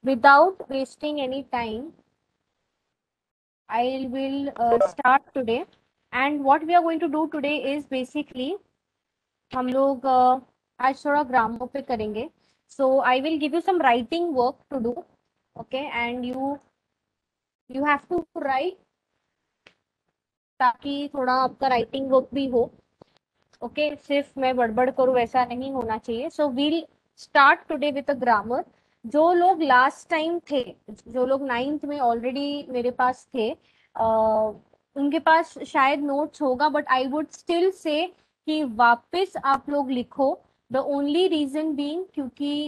without wasting any time, I will start today. And what we are going to do today is basically हम लोग आज थोड़ा grammar पे करेंगे. So I will give you some writing work to do. Okay, and you have to write ताकि थोड़ा आपका writing work भी हो. ओके सिर्फ मैं बड़बड़ करूँ वैसा नहीं होना चाहिए. So we'll start today with a grammar. जो लोग लास्ट टाइम थे, जो लोग 9th में ऑलरेडी मेरे पास थे, उनके पास शायद नोट्स होगा, but I would still say कि वापस आप लोग लिखो. द ओनली रीजन बीइंग क्योंकि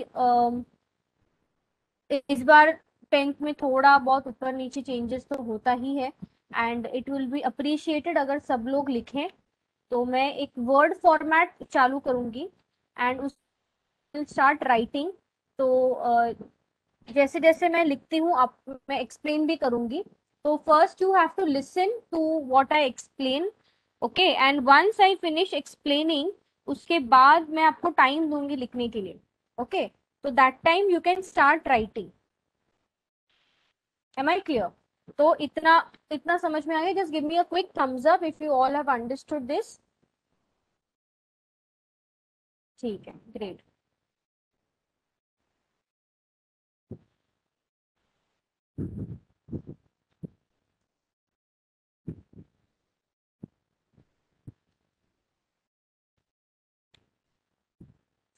इस बार 10th में थोड़ा बहुत ऊपर नीचे चेंजेस तो होता ही है, and it will be appreciated अगर सब लोग लिखें. तो मैं एक वर्ड फॉर्मेट चालू करूंगी एंड उस स्टार्ट राइटिंग. तो जैसे जैसे मैं लिखती हूँ आप मैं एक्सप्लेन भी करूंगी. तो first you have to listen to what I explain. Okay, and once I finish explaining, उसके बाद मैं आपको टाइम दूंगी लिखने के लिए. ओके, तो that time you can start writing. Am I clear? तो इतना इतना समझ में आ गया? Just give me a quick thumbs up if you all have understood this. ठीक है, ग्रेट.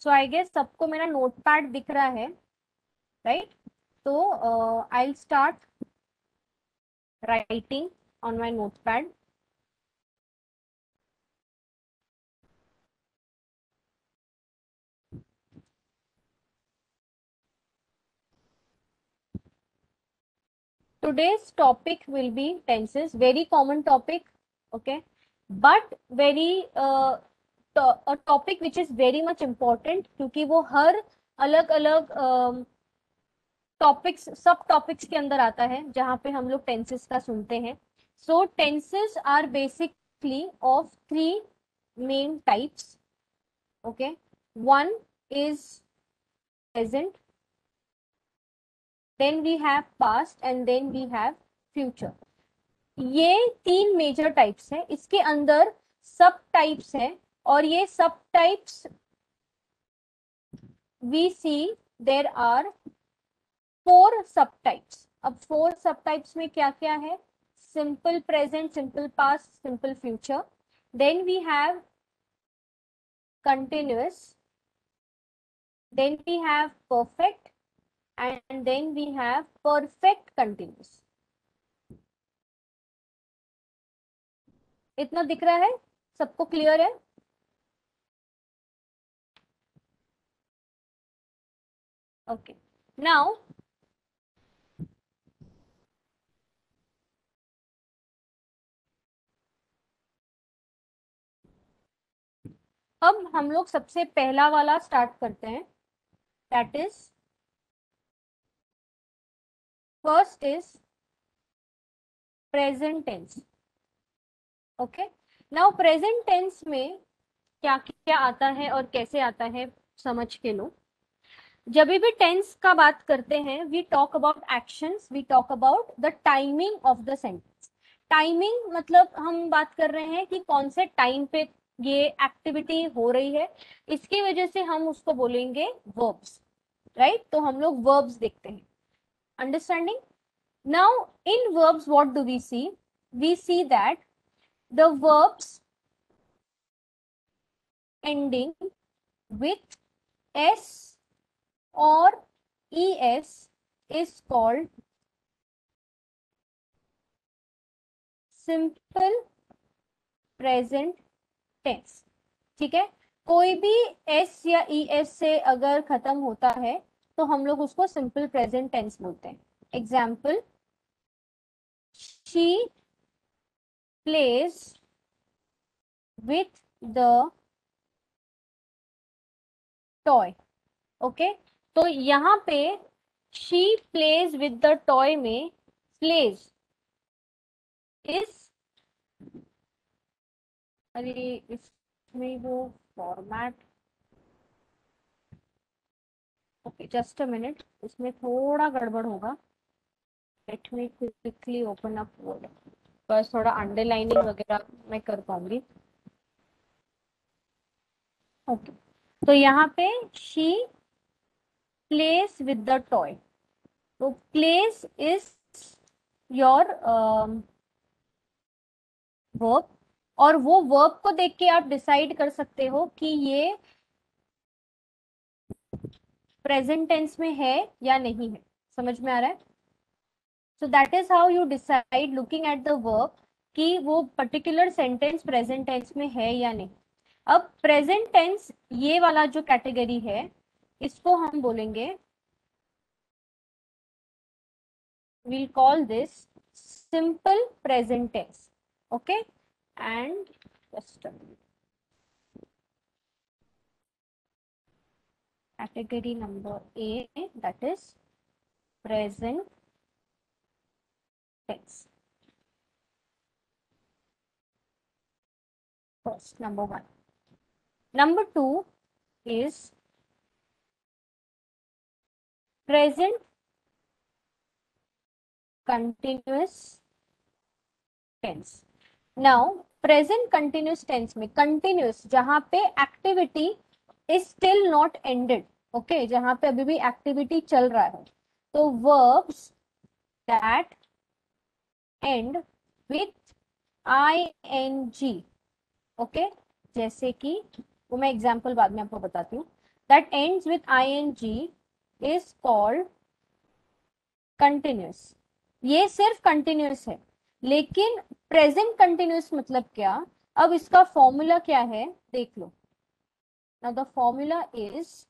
सो आई गेस सबको मेरा नोटपैड दिख रहा है, राइट? तो I start writing on my notepad. Today's topic will be tenses, very common topic, okay, but very a topic which is very much important क्योंकि वो हर अलग अलग टॉपिक्स सब टॉपिक्स के अंदर आता है जहाँ पे हम लोग टेंसेस का सुनते हैं. So tenses are basically of 3 main types. Okay, one is present, then we have past and then we have future. ये 3 मेजर टाइप्स हैं. इसके अंदर सब टाइप्स हैं और ये सब types we see there are 4 sub types. अब 4 सब टाइप्स में क्या क्या है? Simple present, simple past, simple future. Then we have continuous, then we have perfect and then we have perfect continuous. इतना दिख रहा है? सबको क्लियर है? ओके, नाउ अब हम लोग सबसे पहला वाला स्टार्ट करते हैं. That is first is present tense. Okay, now present tense में क्या क्या आता है और कैसे आता है समझ के लो. जब भी टेंस का बात करते हैं, we talk about actions, we talk about the timing of the sentence. Timing मतलब हम बात कर रहे हैं कि कौन से टाइम पे ये एक्टिविटी हो रही है, इसकी वजह से हम उसको बोलेंगे वर्ब्स, राइट? तो हम लोग वर्ब्स देखते हैं. Understanding? Now in verbs what do we see? We see that the verbs ending with s or es is called simple present tense. ठीक है, कोई भी s या es से अगर खत्म होता है तो हम लोग उसको सिंपल प्रेजेंट टेंस बोलते हैं. Example, she plays with the toy. Okay, तो यहाँ पे she plays with the toy में plays इस, अरे इसमें वो format, okay just a minute, इसमें थोड़ा गड़बड़ होगा। Let me quickly open up word, बस थोड़ा अंडरलाइनिंग वगैरह मैं कर पाऊंगी। ओके, तो यहाँ पे she place with the toy. तो प्लेस इज योर वर्ब, और वो वर्ब को देख के आप डिसाइड कर सकते हो कि ये प्रेजेंट टेंस में है या नहीं है। समझ में आ रहा है? So that is how you decide looking at the verb कि वो पर्टिकुलर सेंटेंस प्रेजेंट टेंस में है या नहीं। अब प्रेजेंट टेंस ये वाला जो कैटेगरी है, इसको हम बोलेंगे, we'll call this simple present tense. Okay, and just a minute. Category number A, that is present tense. First, number one. Number two is present continuous tense. Now, present continuous tense में continuous जहां पे activity is still not ended, okay, जहां पे अभी भी activity चल रहा है, तो verbs that end with ing, okay, जैसे कि वो मैं एग्जाम्पल बाद में आपको बताती हूँ। That ends with ing is called continuous. ये सिर्फ कंटिन्यूस है, लेकिन प्रेजेंट कंटिन्यूस मतलब क्या? अब इसका फॉर्मूला क्या है देख लो। Now the formula is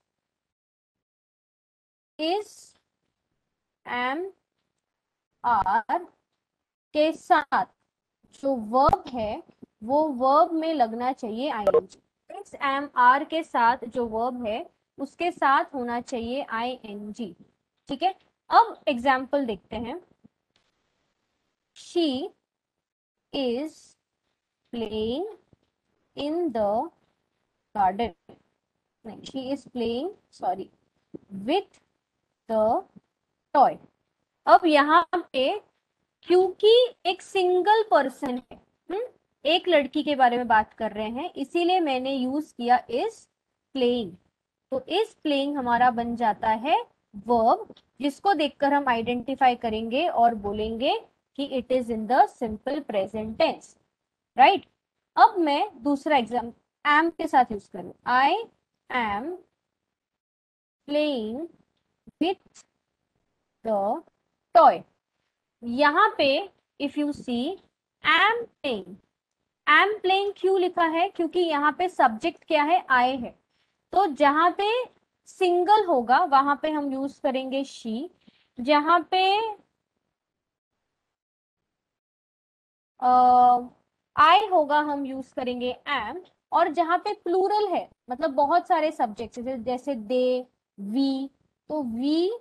am are के साथ जो वर्ब है वो वर्ब में लगना चाहिए आईएनजी। इस एम आर के साथ जो वर्ब है उसके साथ होना चाहिए आईएनजी। ठीक है, अब एग्जाम्पल देखते हैं। She is playing in the garden, नहीं, she is playing, sorry, with the toy. अब यहाँ पे क्योंकि एक सिंगल पर्सन है, एक लड़की के बारे में बात कर रहे हैं, इसीलिए मैंने यूज किया इज प्लेइंग। तो इज प्लेइंग हमारा बन जाता है वर्ब, जिसको देखकर हम आइडेंटिफाई करेंगे और बोलेंगे कि it is in the simple present tense, right. अब मैं दूसरा एग्जाम एम के साथ यूज करूं, I am playing with the toy. यहाँ पे if you see am playing क्यों लिखा है? क्योंकि यहाँ पे सब्जेक्ट क्या है? आई है। तो जहां पे सिंगल होगा वहां पे हम यूज करेंगे शी, जहां पे आई होगा हम यूज करेंगे एम, और जहां पे प्लूरल है मतलब बहुत सारे सब्जेक्ट जैसे दे, वी, तो we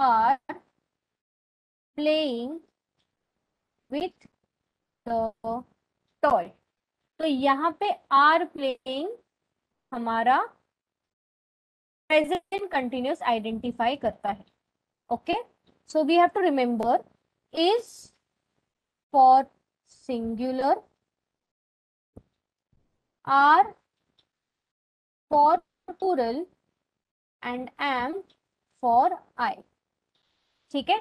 are playing with the toy. तो यहाँ पे आर प्लेइंग हमारा प्रेजेंट कंटिन्यूस आइडेंटिफाई करता है। Okay, so we have to remember is for singular, are for plural, and am for I. ठीक है,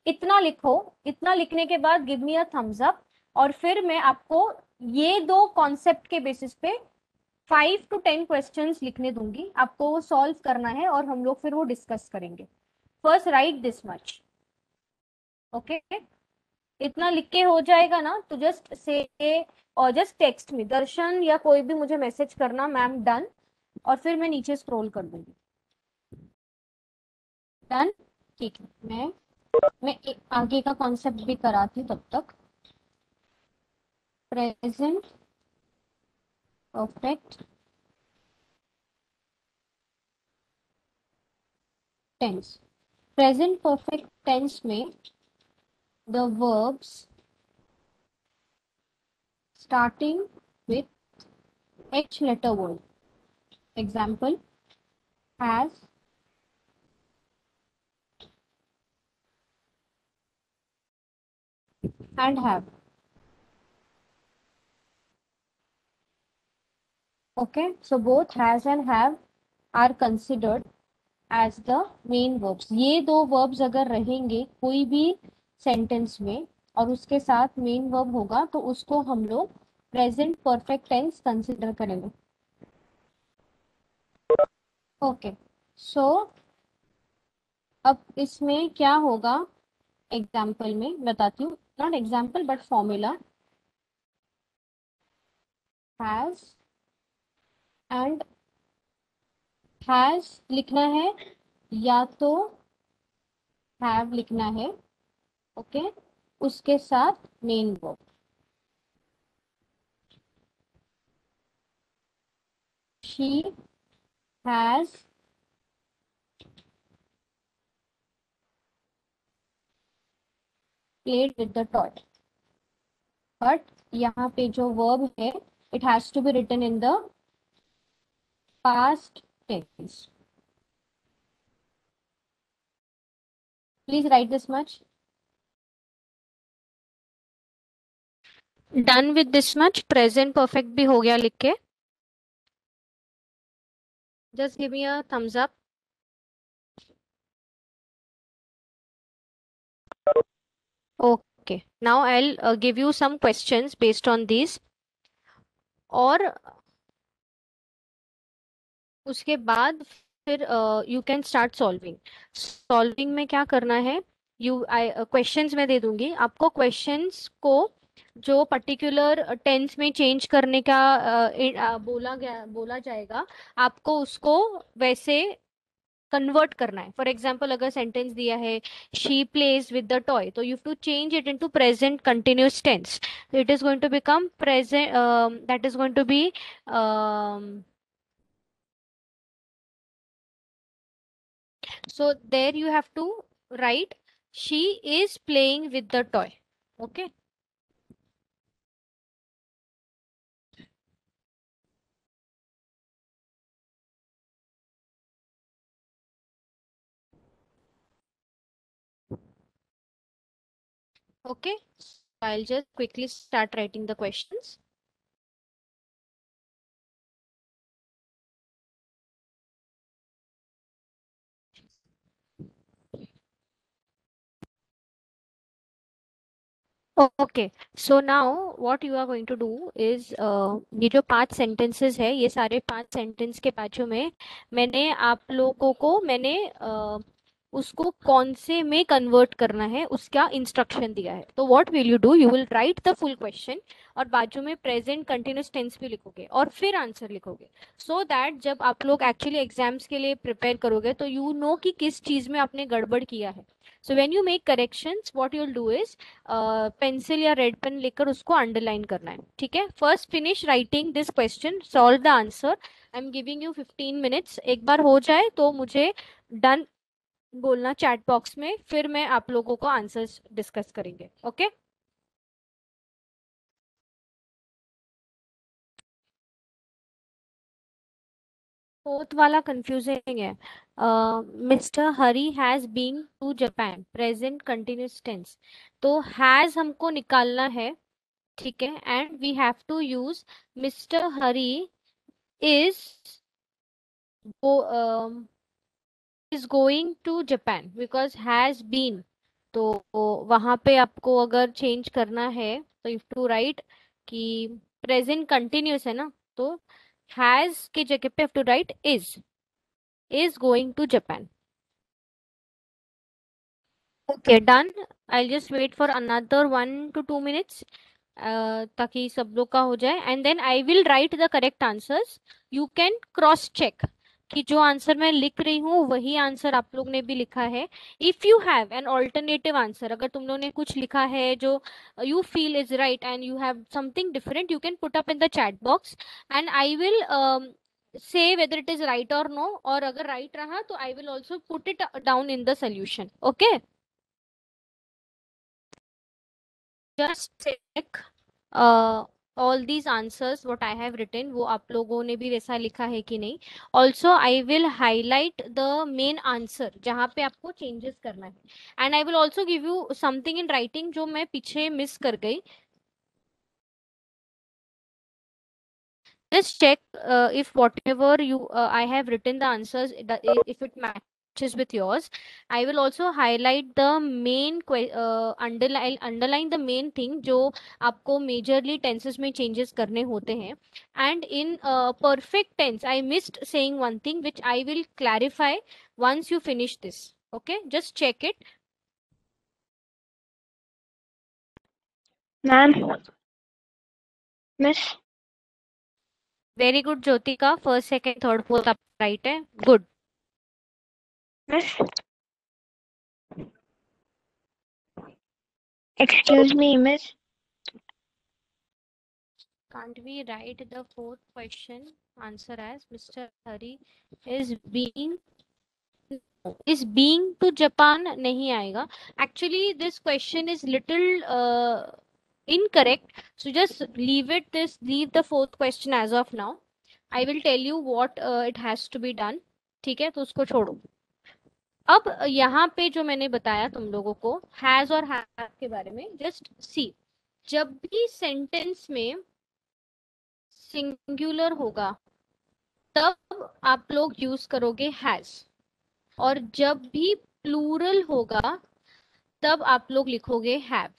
इतना लिखो। इतना लिखने के बाद give me a thumbs up, और फिर मैं आपको ये दो कॉन्सेप्ट के बेसिस पे 5 to 10 क्वेश्चंस लिखने दूंगी, आपको वो सॉल्व करना है और हम लोग फिर वो डिस्कस करेंगे। First right this much, okay. इतना लिख के हो जाएगा ना, तो जस्ट से और जस्ट टेक्स्ट में दर्शन या कोई भी मुझे मैसेज करना, मैम डन, और फिर मैं नीचे स्क्रॉल कर दूंगी। डन, ठीक है। मैं आगे का कॉन्सेप्ट भी कराती हूँ तब तक। Present perfect tense. Present perfect tense में the verbs starting with H letter word. Example, has and have. Okay, so both has and have are considered as the main verbs. ये दो verbs अगर रहेंगे कोई भी सेंटेंस में और उसके साथ मेन वर्ब होगा तो उसको हम लोग प्रेजेंट परफेक्ट टेंस कंसिडर करेंगे. ओके, सो अब इसमें क्या होगा, एग्जाम्पल में बताती हूँ, not example but formula. Has and has लिखना है या तो हैव लिखना है. ओके, उसके साथ main verb. She has played with the toy. But यहाँ पे जो वर्ब है it has to be written in the past tense. Please write this much. Done with this much. Present perfect भी हो गया लिख के. Just give me a thumbs up. Okay, now I will give you some questions based on this. और उसके बाद फिर you can start solving. Solving में क्या करना है, यू आई क्वेश्चंस में दे दूंगी आपको. क्वेश्चंस को जो पर्टिकुलर टेंस में चेंज करने का बोला जाएगा, आपको उसको वैसे कन्वर्ट करना है. फॉर एग्जाम्पल अगर सेंटेंस दिया है she plays with the toy, तो you have to change it into present continuous tense. It is going to become present, that is going to be so there you have to write she is playing with the toy. Okay. Okay, so I'll just quickly start writing the questions. Okay, so now what you are going to do is, ये जो 5 sentences है, ये सारे 5 sentence के बाजू में मैंने आप लोगों को मैंने उसको कौन से में कन्वर्ट करना है उसका इंस्ट्रक्शन दिया है. तो what will you do, you will write the full question और बाजू में प्रेजेंट कंटिन्यूस टेंस भी लिखोगे और फिर आंसर लिखोगे. सो दैट जब आप लोग एक्चुअली एग्जाम्स के लिए प्रिपेयर करोगे तो यू नो कि किस चीज में आपने गड़बड़ किया है. So when you make corrections what you will do is, pencil या रेड पेन लेकर उसको अंडरलाइन करना है. ठीक है, first finish writing this question, solve the answer. I am giving you 15 minutes. एक बार हो जाए तो मुझे डन बोलना चैट बॉक्स में, फिर मैं आप लोगों को आंसर्स डिस्कस करेंगे. ओके. फोर्थ वाला कंफ्यूजिंग है. Mister Hari has been to Japan, present continuous tense. तो हैज हमको निकालना है. ठीक है, and we have to use mister Hari is is going to Japan because has been. तो वहां पे आपको अगर चेंज करना है तो यू टू राइट कि प्रेजेंट कंटिन्यूस है ना, तो हैज की जगह पे have to write is going to Japan. Okay, done. I just wait for another 1 to 2 minutes, ताकि सब लोग का हो जाए and then I will write the correct answers. You can cross check कि जो आंसर मैं लिख रही हूँ वही आंसर आप लोग ने भी लिखा है. If you have an alternative answer, अगर तुम लोगों ने कुछ लिखा है जो you feel is right and you have something different, you can put up in the chat box and I will say whether it is right or no, और अगर right रहा तो I will also put it down in the solution. Okay, just check. All these answers what I have written वो आप लोगों ने भी वैसा लिखा है कि नहीं. Also I will highlight the main answer जहाँ पे आपको चेंजेस करना है. And I will also give you something in writing जो मैं पीछे मिस कर गई. Just check if whatever you I have written the answers, if it matches with yours. I will also highlight the main underline the main thing जो आपको majorly tenses में changes करने होते हैं. And in perfect tense, I missed saying one thing which I will clarify once you finish this. Okay, just check it. Ma'am, miss, Very good, Jyotika. First, second, third, fourth आप right है. Good. Miss, excuse me miss. Can't we write the fourth question answer as Mr. Hari is being to Japan? नहीं आएगा. Actually, this question is little incorrect. So just leave the fourth question as of now. I will tell you what it has to be done. ठीक है, तो उसको छोड़ो. अब यहाँ पे जो मैंने बताया तुम लोगों को हैज और हैव के बारे में, जस्ट सी. जब भी सेंटेंस में सिंगुलर होगा तब आप लोग यूज करोगे हैज, और जब भी प्लूरल होगा तब आप लोग लिखोगे हैव.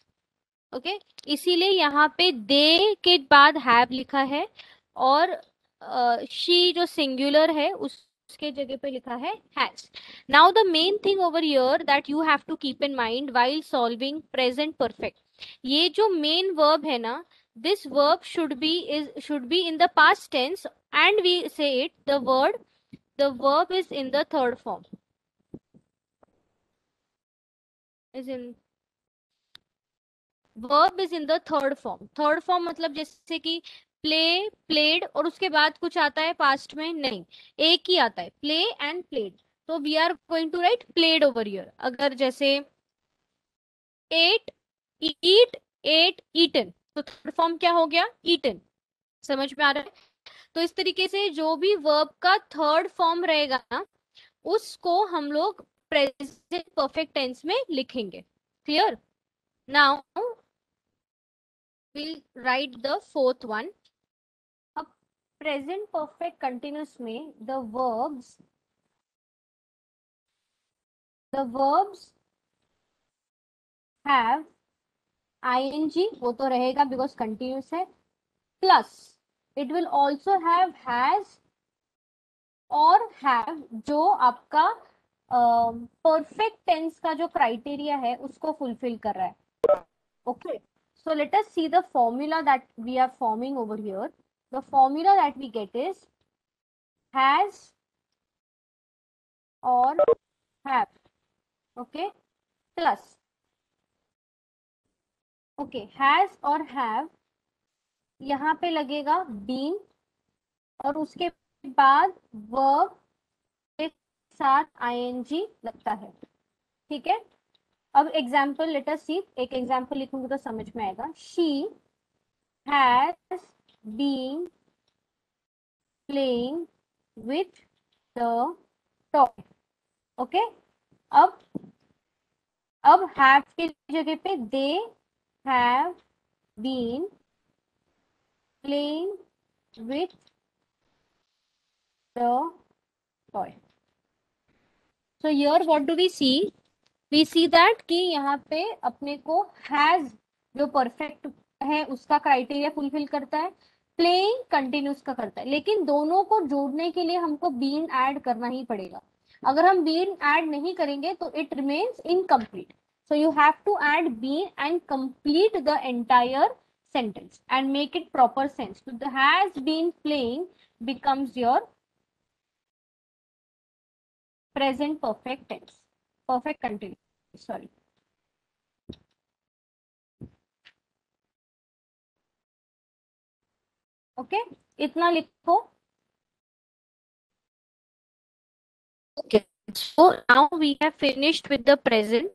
ओके, इसीलिए यहाँ पे दे के बाद हैव लिखा है, और शी जो सिंगुलर है उसके जगह पे लिखा है has. Now the main thing over here that you have to keep in mind while solving present perfect, ये जो मेन वर्ब है ना, this verb should be in the past tense, and we say it the verb is in the third form, is in verb is in the third form. Third form मतलब जैसे कि play, played, और उसके बाद कुछ आता है past में? नहीं, एक ही आता है, प्ले एंड प्लेड. तो we are going to write played over here. अगर जैसे एट, ईट, एट, ईटन, तो थर्ड फॉर्म क्या हो गया? ईटन. समझ में आ रहा है? तो इस तरीके से जो भी वर्ब का थर्ड फॉर्म रहेगा ना, उसको हम लोग प्रेजेंट परफेक्ट टेंस में लिखेंगे. Clear? Now we'll write the fourth one. अब प्रेजेंट परफेक्ट कंटिन्यूस में the verbs have ing, वो तो रहेगा बिकॉज कंटिन्यूस है, plus it will also have has और हैव, जो आपका परफेक्ट टेंस का जो क्राइटेरिया है उसको फुलफिल कर रहा है. Okay, so let us see the formula that we are forming over here. The formula that we get is has or have. Okay, plus. Okay, has और have यहाँ पे लगेगा been, और उसके बाद verb के साथ ing लगता है. ठीक है, अब एग्जाम्पल लेट अस सी. एक एग्जाम्पल लिखूंगी तो समझ में आएगा. She has been playing with the toy. Okay, अब हैव के जगह पे they have been playing with the toy. So here what do we see? We see that कि यहाँ पे अपने को हैज जो परफेक्ट है उसका क्राइटेरिया फुलफिल करता है, प्लेइंग कंटिन्यूस का करता है, लेकिन दोनों को जोड़ने के लिए हमको बीन ऐड करना ही पड़ेगा. अगर हम बीन ऐड नहीं करेंगे तो it remains incomplete. So you have to add been and complete the entire sentence and make it proper sense. So the has been playing becomes your present perfect tense, perfect continuous, sorry. Okay, इतना लिखो. Okay, so now we have finished with the present.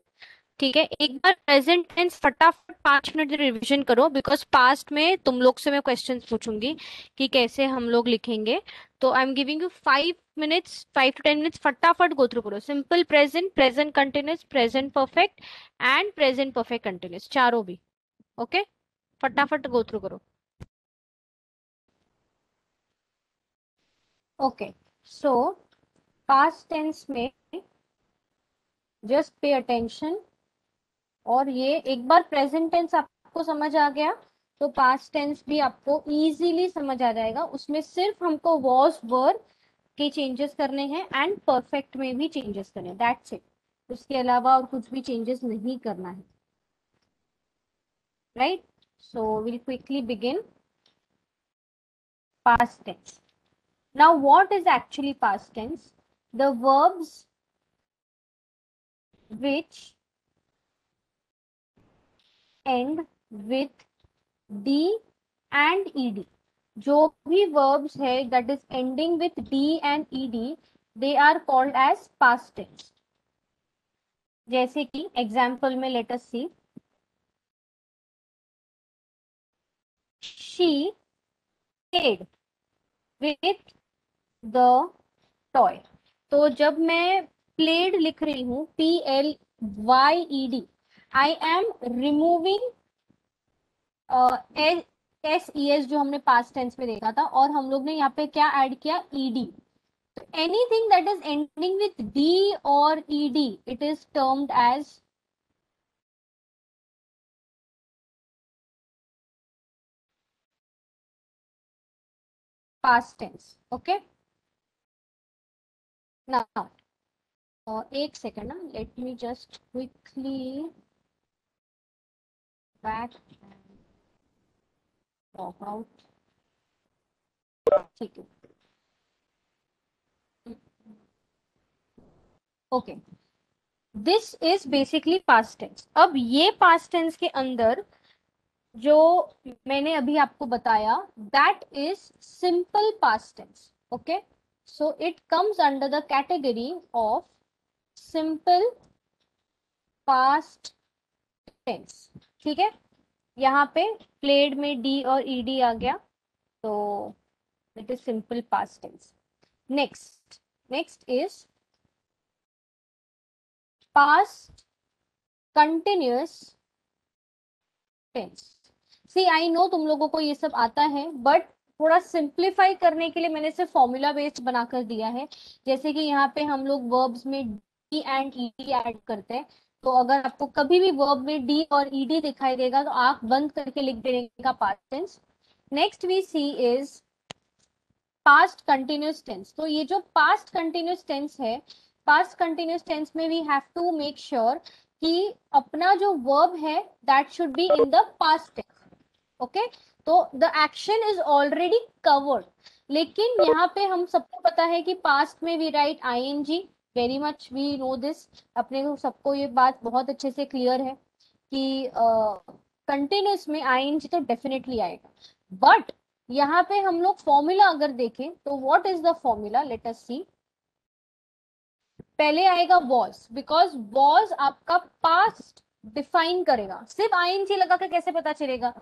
ठीक है, एक बार present tense फटाफट 5 minute revision करो, because past में तुम लोग से मैं क्वेश्चन पूछूंगी कि कैसे हम लोग लिखेंगे। तो I am giving you 5 minutes, 5 to 10 minutes, फटाफट गो थ्रू करो। Simple present, present continuous, present perfect and present perfect continuous, चारों भी। ओके, फटाफट गो थ्रू करो। ओके, सो पास्ट टेंस में जस्ट पे अटेंशन, और ये एक बार प्रेजेंट टेंस आपको समझ आ गया तो पास्ट टेंस भी आपको इजीली समझ आ जाएगा। उसमें सिर्फ हमको वॉज वर के चेंजेस करने हैं एंड परफेक्ट में भी चेंजेस करने हैं, दैट्स इट। उसके अलावा और कुछ भी चेंजेस नहीं करना है, right? So will quickly begin past tense. Now what is actually past tense? The verbs which end with d and ed, जो भी verbs है that is ending with d and ed, they are called as past tense। जैसे कि example में let us see, she played with the toy। तो जब मैं played लिख रही हूँ, PLYED, I am removing S E S जो हमने पास्ट टेंस में देखा था, और हम लोग ने यहाँ पे क्या ऐड किया, ईडी। तो anything that is ending with D और ED, it is termed as past tense. Okay, now एक सेकेंड ना, let me just quickly back out. ठीक है, okay, this is basically past tense. अब ये पास्ट टेंस के अंदर जो मैंने अभी आपको बताया, that is simple past tense. Okay, so it comes under the category of simple past tense. ठीक है, यहाँ पे प्लेड में डी और ईडी आ गया, तो it is simple past tense. Next is past continuous tense. See I know तुम लोगों को ये सब आता है, बट थोड़ा सिंप्लीफाई करने के लिए मैंने सिर्फ फॉर्मूला बेस्ड बनाकर दिया है। जैसे कि यहाँ पे हम लोग वर्ब्स में डी एंड ईडी ऐड करते हैं, तो अगर आपको कभी भी वर्ब में डी और ईडी दिखाई देगा तो आंख बंद करके लिख देने का past tense. Next we see is past continuous tense. तो ये जो पास्ट कंटिन्यूस टेंस है, पास्ट कंटिन्यूस टेंस में we have to make sure कि अपना जो वर्ब है that should be in the past tense. Okay, तो the action is already covered, लेकिन यहाँ पे हम सबको पता है कि पास्ट में we write ING, very much we know this, अपने को सबको ये बात बहुत अच्छे से क्लियर है कि कंटिन्यूस में आईएनजी तो डेफिनेटली आएगा। बट यहाँ पे हम लोग फॉर्मूला अगर देखें तो what is the formula, let us see. पहले आएगा वॉज, बिकॉज वॉज आपका पास्ट डिफाइन करेगा। सिर्फ आईएनजी लगा के कैसे पता चलेगा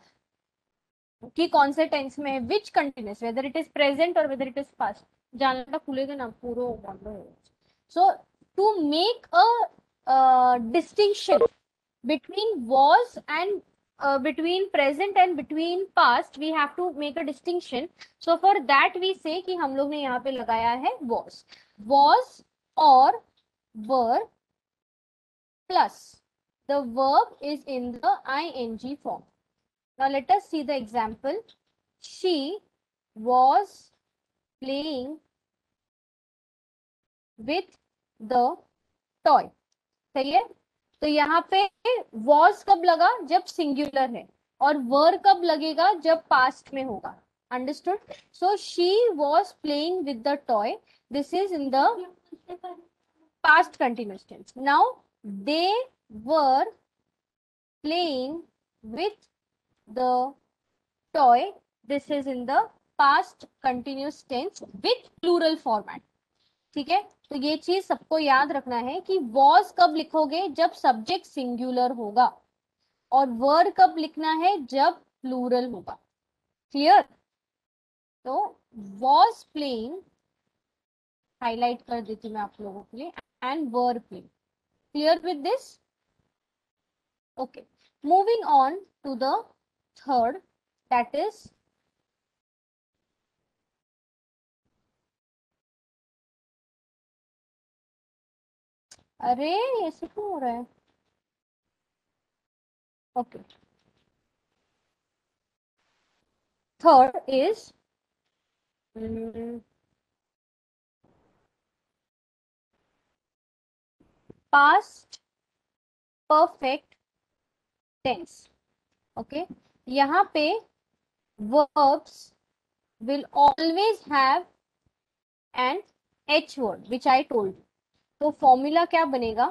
कि कौन से टेंस में है, which continuous, whether it is present और वेदर इट इज पास्ट। जानना खुलेगा ना पूरा बंद हो। So to make a distinction between was and between present and between past, we have to make a distinction. So for that we say कि हम लोग ने यहाँ पे लगाया है was or were plus the verb is in the ing form. Now let us see the example. She was playing with the toy। सही है, तो यहाँ पे वॉज कब लगा, जब सिंगुलर है, और वर कब लगेगा, जब पास्ट में होगा। Understood? So she was playing with the toy, this is in the past continuous tense. Now they were playing with the toy, this is in the past continuous tense with plural format. ठीक है, तो ये चीज सबको याद रखना है कि वॉज कब लिखोगे, जब सब्जेक्ट सिंगुलर होगा, और वर कब लिखना है, जब प्लूरल होगा। क्लियर? तो वॉज प्लेइंग हाईलाइट कर देती हूँ मैं आप लोगों के लिए, and were playing. Clear with this? Okay, moving on to the third, that is अरे ऐसे क्यों हो रहा है? Okay, third is past perfect tense. Okay, यहाँ पे verbs will always have an h word which I told you। तो formula क्या बनेगा?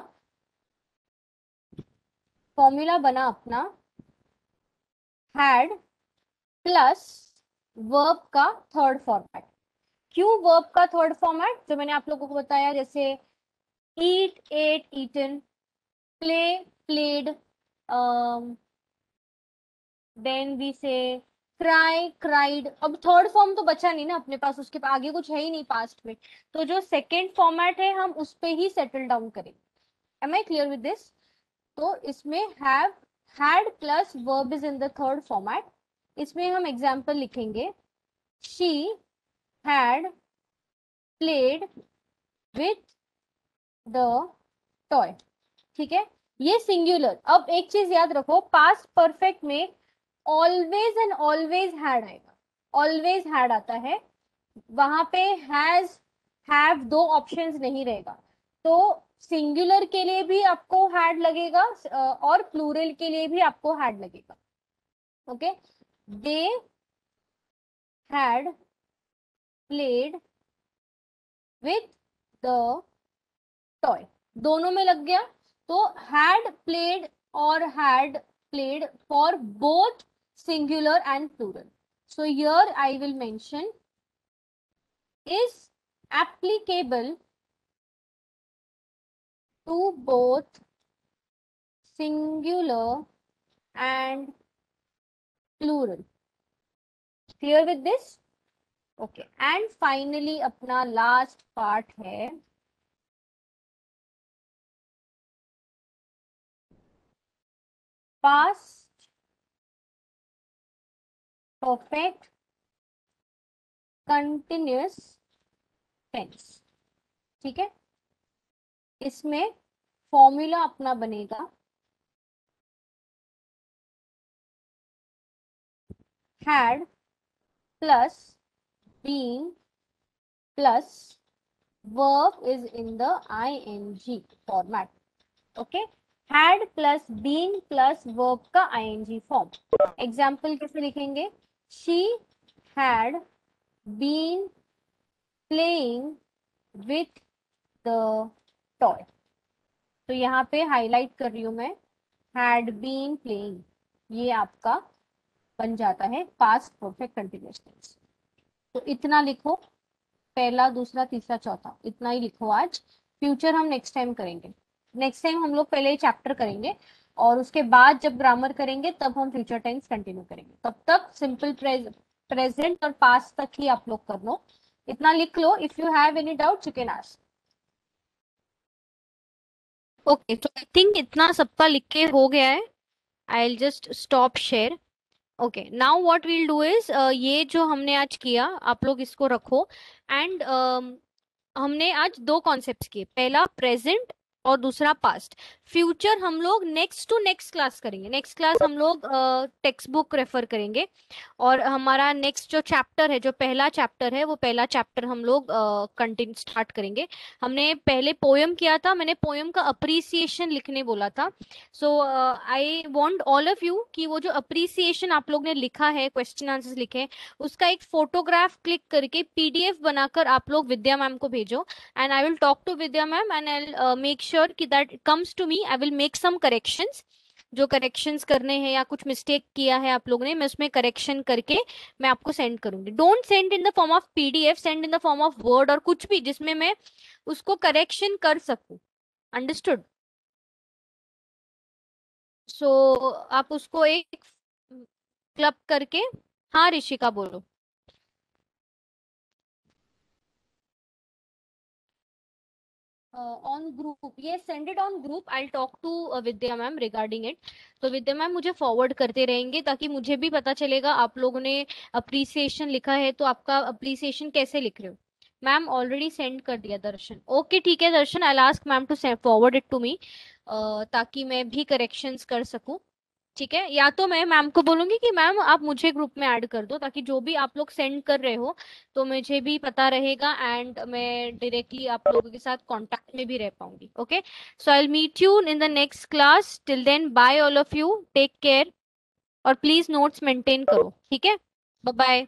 फॉर्मूला बना अपना had प्लस वर्ब का थर्ड फॉर्मेट। क्यों वर्ब का थर्ड फॉर्मेट? जो मैंने आप लोगों को बताया, जैसे eat ate eaten, play played, then we say cry cried. अब थर्ड फॉर्म तो बचा नहीं ना अपने पास, उसके आगे कुछ है ही नहीं पास्ट में, तो जो सेकेंड फॉर्मेट है हम उस पे ही सेटल डाउन करेंगे। Am I clear with this? तो इसमें have had plus verb is in the third format. इसमें हम एग्जाम्पल लिखेंगे, she had played with the toy. ठीक है, ये सिंगुलर। अब एक चीज याद रखो, पास्ट परफेक्ट में ऑलवेज एंड ऑलवेज हैड आएगा। ऑलवेज हैड आता है, वहां पे हैज हैव दो ऑप्शंस नहीं रहेगा। तो सिंगुलर के लिए भी आपको हैड लगेगा और प्लूरल के लिए भी आपको हैड लगेगा। Okay, they had played with the toy, दोनों में लग गया। तो हैड प्लेड और had played for both singular and plural. So here I will mention is applicable to both singular and plural. Clear with this? Okay. And finally अपना last part है past perfect continuous tense। ठीक है, इसमें formula अपना बनेगा had plus been plus verb is in the ing format। Okay, had plus been plus verb का ing form. Example कैसे लिखेंगे? she had been playing with the toy। तो यहाँ पे हाईलाइट कर रही हूं मैं, had been playing, ये आपका बन जाता है पास्ट परफेक्ट कंटिन्यूअस टेंस। तो इतना लिखो, पहला दूसरा तीसरा चौथा, इतना ही लिखो आज। फ्यूचर हम नेक्स्ट टाइम करेंगे। नेक्स्ट टाइम हम लोग पहले ही चैप्टर करेंगे, और उसके बाद जब ग्रामर करेंगे तब हम फ्यूचर टेंस कंटिन्यू करेंगे। तब तक सिंपल प्रेजेंट और पास्ट तक ही आप लोग कर लो। इतना लिख लो। If you have any doubt you can ask. Okay, तो आई थिंक इतना सबका लिख के हो गया है। I will just stop share. Okay, now what we'll do is, ये जो हमने आज किया आप लोग इसको रखो। एंड हमने आज दो कॉन्सेप्ट्स किए, पहला प्रेजेंट और दूसरा पास्ट। फ्यूचर हम लोग नेक्स्ट टू नेक्स्ट क्लास करेंगे। नेक्स्ट क्लास हम लोग टेक्स्ट बुक रेफर करेंगे, और हमारा नेक्स्ट जो चैप्टर है, जो पहला चैप्टर है, वो पहला चैप्टर हम लोग कंटिन्यू स्टार्ट करेंगे। हमने पहले पोयम किया था, मैंने पोयम का अप्रिसिएशन लिखने बोला था। So I want all of you कि वो जो अप्रिसिएशन आप लोग ने लिखा है, क्वेश्चन आंसर्स लिखे हैं, उसका एक फोटोग्राफ क्लिक करके पीडीएफ बनाकर आप लोग विद्या मैम को भेजो। And I will talk to Vidya ma'am and I make sure कि that comes to me. I will make some corrections जो करेक्शंस करने हैं या कुछ मिस्टेक किया है आप लोगों ने, मैं उसमें करेक्शन करके मैं आपको सेंड करूंगी। Don't send in the form of PDF, send in the form of word और कुछ भी जिसमें मैं उसको करेक्शन कर सकूं। अंडरस्टूड? सो आप उसको एक क्लब करके, हाँ ऋषिका बोलो। ऑन ग्रुप, ये send it on group, I talk to Vidya ma'am regarding it. तो विद्या मैम मुझे फॉरवर्ड करते रहेंगे ताकि मुझे भी पता चलेगा आप लोगों ने अप्रिसिएशन लिखा है तो आपका अप्रिसिएशन कैसे लिख रहे हो। मैम ऑलरेडी सेंड कर दिया दर्शन। ओके ठीक है Darshan, I ask ma'am to forward it to me, ताकि मैं भी करेक्शंस कर सकूं। ठीक है, या तो मैं मैम को बोलूंगी कि मैम आप मुझे ग्रुप में ऐड कर दो ताकि जो भी आप लोग सेंड कर रहे हो तो मुझे भी पता रहेगा एंड मैं डायरेक्टली आप लोगों के साथ कांटेक्ट में भी रह पाऊंगी। Okay, so I will meet you in the next class, till then bye all of you, take care और प्लीज नोट्स मेंटेन करो। ठीक है, बाय बाय।